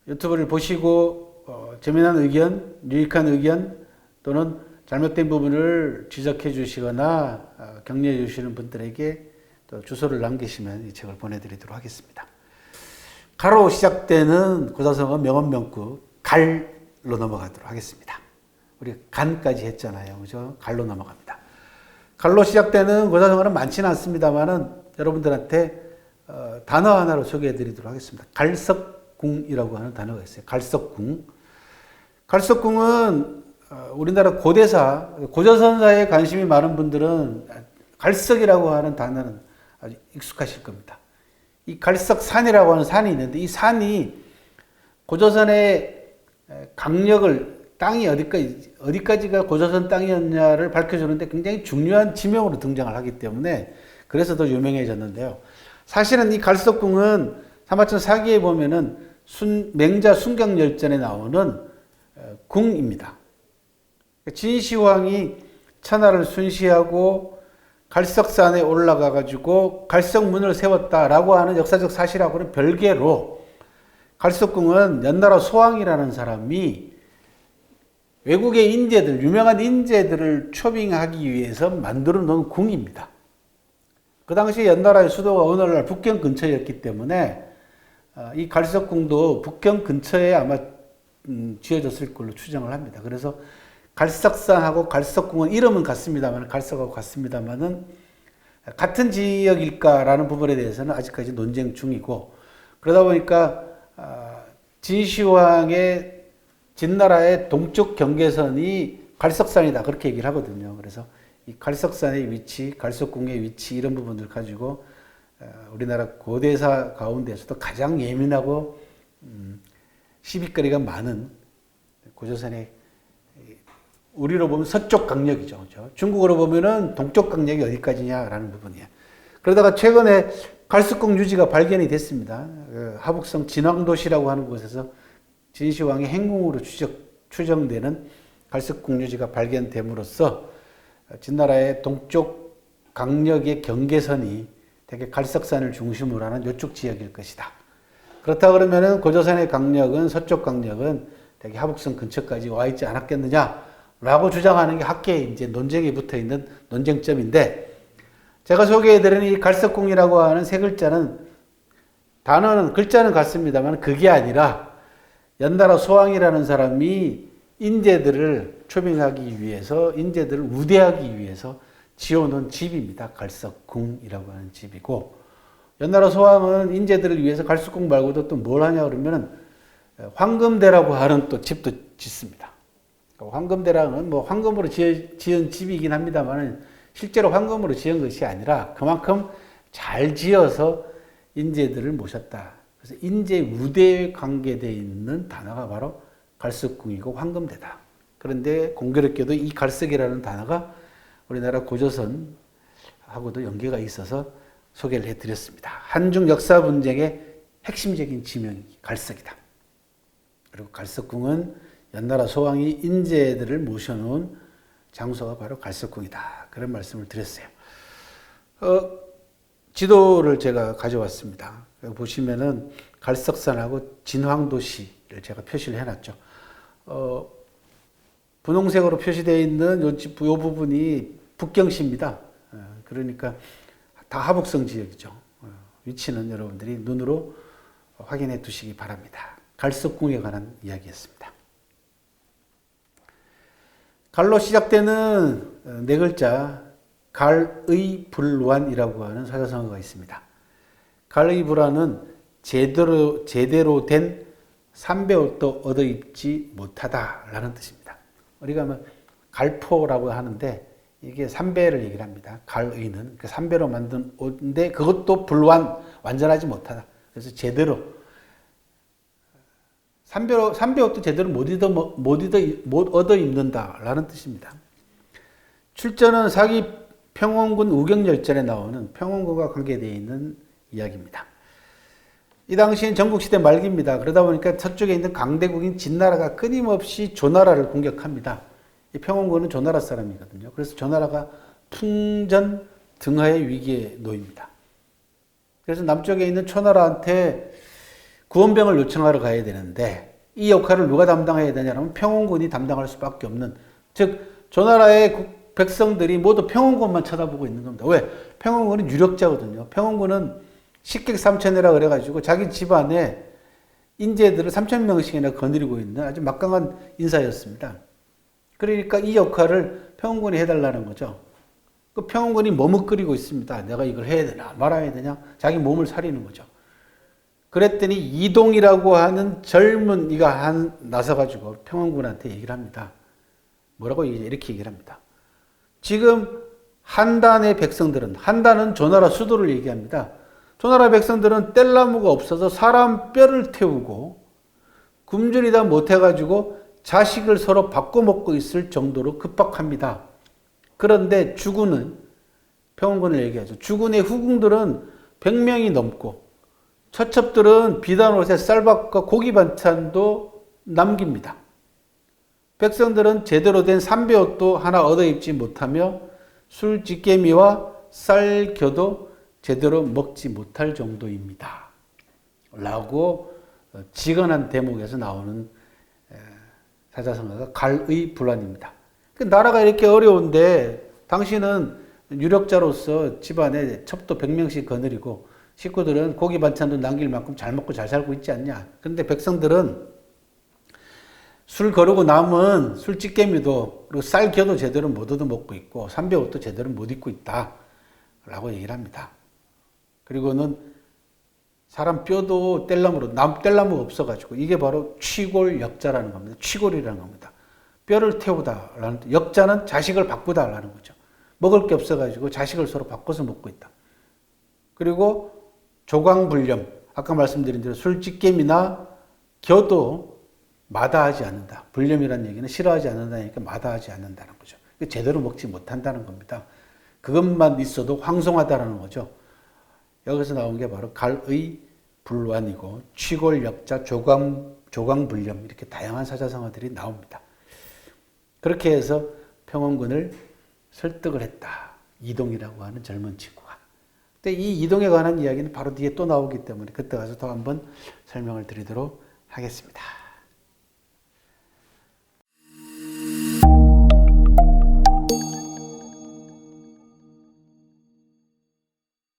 유튜브를 보시고 재미난 의견, 유익한 의견 또는 잘못된 부분을 지적해 주시거나 격려해 주시는 분들에게 또 주소를 남기시면 이 책을 보내드리도록 하겠습니다. 가로 시작되는 고사성어 명언명구 갈로 넘어가도록 하겠습니다. 우리 간까지 했잖아요. 그죠? 갈로 넘어갑니다. 갈로 시작되는 고사성어는 많지는 않습니다만은 여러분들한테 단어 하나로 소개해 드리도록 하겠습니다. 갈석궁이라고 하는 단어가 있어요. 갈석궁. 갈석궁은 우리나라 고대사, 고조선사에 관심이 많은 분들은 갈석이라고 하는 단어는 아주 익숙하실 겁니다. 이 갈석산이라고 하는 산이 있는데 이 산이 고조선의 강력을 땅이 어디까지가 고조선 땅이었냐를 밝혀주는데 굉장히 중요한 지명으로 등장을 하기 때문에 그래서 더 유명해졌는데요. 사실은 이 갈석궁은 사마천 사기에 보면은 맹자 순경열전에 나오는 궁입니다. 진시황이 천하를 순시하고 갈석산에 올라가 가지고 갈석문을 세웠다라고 하는 역사적 사실하고는 별개로 갈석궁은 연나라 소왕이라는 사람이 외국의 인재들, 유명한 인재들을 초빙하기 위해서 만들어 놓은 궁입니다. 그 당시 연나라의 수도가 오늘날 북경 근처였기 때문에 이 갈석궁도 북경 근처에 아마 지어졌을 걸로 추정을 합니다. 그래서 갈석산하고 갈석궁은 이름은 같습니다만, 갈석하고 같습니다만은 같은 지역일까라는 부분에 대해서는 아직까지 논쟁 중이고, 그러다 보니까 진시황의 진나라의 동쪽 경계선이 갈석산이다 그렇게 얘기를 하거든요. 그래서 이 갈석산의 위치, 갈석궁의 위치 이런 부분들 가지고 우리나라 고대사 가운데서도 가장 예민하고 시비거리가 많은 고조선의 우리로 보면 서쪽 강력이죠. 그렇죠? 중국어로 보면은 동쪽 강력이 어디까지냐라는 부분이에요. 그러다가 최근에 갈석궁 유지가 발견이 됐습니다. 하북성 진왕도시라고 하는 곳에서 진시황의 행궁으로 추정되는 갈석궁 유지가 발견됨으로써 진나라의 동쪽 강력의 경계선이 되게 갈석산을 중심으로 하는 이쪽 지역일 것이다. 그렇다 그러면은 고조선의 강력은 서쪽 강력은 되게 하북성 근처까지 와 있지 않았겠느냐라고 주장하는 게 학계에 이제 논쟁이 붙어 있는 논쟁점인데, 제가 소개해드리는 이 갈석궁이라고 하는 세 글자는 단어는 글자는 같습니다만 그게 아니라 연나라 소왕이라는 사람이 인재들을 초빙하기 위해서, 인재들을 우대하기 위해서 지어놓은 집입니다. 갈석궁이라고 하는 집이고, 연나라 소왕은 인재들을 위해서 갈석궁 말고도 또 뭘 하냐 그러면은 황금대라고 하는 또 집도 짓습니다. 황금대라는 뭐 황금으로 지은 집이긴 합니다만 실제로 황금으로 지은 것이 아니라 그만큼 잘 지어서 인재들을 모셨다. 그래서 인재 우대에 관계되어 있는 단어가 바로 갈석궁이고 황금대다. 그런데 공교롭게도 이 갈석이라는 단어가 우리나라 고조선하고도 연계가 있어서 소개를 해드렸습니다. 한중 역사 분쟁의 핵심적인 지명이 갈석이다. 그리고 갈석궁은 연나라 소왕이 인재들을 모셔놓은 장소가 바로 갈석궁이다. 그런 말씀을 드렸어요. 지도를 제가 가져왔습니다. 보시면은 갈석산하고 진황도시를 제가 표시를 해놨죠. 분홍색으로 표시되어 있는 이 부분이 북경시입니다. 그러니까 다 하북성 지역이죠. 위치는 여러분들이 눈으로 확인해 두시기 바랍니다. 갈석궁에 관한 이야기였습니다. 갈로 시작되는 네 글자 갈의불완이라고 하는 사자성어가 있습니다. 갈의불완은 제대로 된 삼배옷도 얻어입지 못하다라는 뜻입니다. 우리가 갈포라고 하는데 이게 삼배를 얘기를 합니다. 갈의는 그 삼배로 만든 옷인데 그것도 불완, 완전하지 못하다. 그래서 제대로 삼배옷도 제대로 못 얻어 입는다라는 뜻입니다. 출전은 사기 평원군 우경열전에 나오는 평원군과 관계되어 있는 이야기입니다. 이 당시엔 전국시대 말기입니다. 그러다 보니까 서쪽에 있는 강대국인 진나라가 끊임없이 조나라를 공격합니다. 이 평원군은 조나라 사람이거든요. 그래서 조나라가 풍전 등하의 위기에 놓입니다. 그래서 남쪽에 있는 초나라한테 구원병을 요청하러 가야 되는데 이 역할을 누가 담당해야 되냐면 평원군이 담당할 수밖에 없는, 즉 저 나라의 백성들이 모두 평원군만 쳐다보고 있는 겁니다. 왜? 평원군은 유력자거든요. 평원군은 식객삼천이라 그래가지고 자기 집안에 인재들을 3,000명씩이나 거느리고 있는 아주 막강한 인사였습니다. 그러니까 이 역할을 평원군이 해달라는 거죠. 그 평원군이 머뭇거리고 있습니다. 내가 이걸 해야 되나 말아야 되냐, 자기 몸을 사리는 거죠. 그랬더니 이동이라고 하는 젊은 이가 나서가지고 평원군한테 얘기를 합니다. 뭐라고 이렇게 얘기를 합니다. 지금 한단의 백성들은, 한단은 조나라 수도를 얘기합니다. 조나라 백성들은 뗄나무가 없어서 사람 뼈를 태우고 굶주리다 못해가지고 자식을 서로 바꿔 먹고 있을 정도로 급박합니다. 그런데 주군은, 평원군을 얘기하죠. 주군의 후궁들은 100명이 넘고 처첩들은 비단 옷에 쌀밥과 고기 반찬도 남깁니다. 백성들은 제대로 된 삼배옷도 하나 얻어 입지 못하며 술 찌개미와 쌀겨도 제대로 먹지 못할 정도입니다. 라고 지건한 대목에서 나오는 사자성어가 갈의 불환입니다. 나라가 이렇게 어려운데 당신은 유력자로서 집안에 첩도 100명씩 거느리고 식구들은 고기 반찬도 남길 만큼 잘 먹고 잘 살고 있지 않냐. 그런데 백성들은 술 거르고 남은 술찌개미도 그리고 쌀겨도 제대로 못 얻어 먹고 있고 삼배옷도 제대로 못 입고 있다 라고 얘기를 합니다. 그리고는 사람 뼈도 뗄나무로, 뗄나무가 없어가지고 이게 바로 취골역자라는 겁니다. 취골이라는 겁니다. 뼈를 태우다라는, 역자는 자식을 바꾸다라는 거죠. 먹을 게 없어가지고 자식을 서로 바꿔서 먹고 있다. 그리고 조광불념, 아까 말씀드린 대로 술찌개미나 겨도 마다하지 않는다. 불념이라는 얘기는 싫어하지 않는다니까 마다하지 않는다는 거죠. 제대로 먹지 못한다는 겁니다. 그것만 있어도 황송하다는 거죠. 여기서 나온 게 바로 갈의 불환이고 취골역자, 조광불념, 이렇게 다양한 사자성어들이 나옵니다. 그렇게 해서 평원군을 설득을 했다. 이동이라고 하는 젊은 친구가. 근데 이 이동에 관한 이야기는 바로 뒤에 또 나오기 때문에 그때 가서 더 한번 설명을 드리도록 하겠습니다.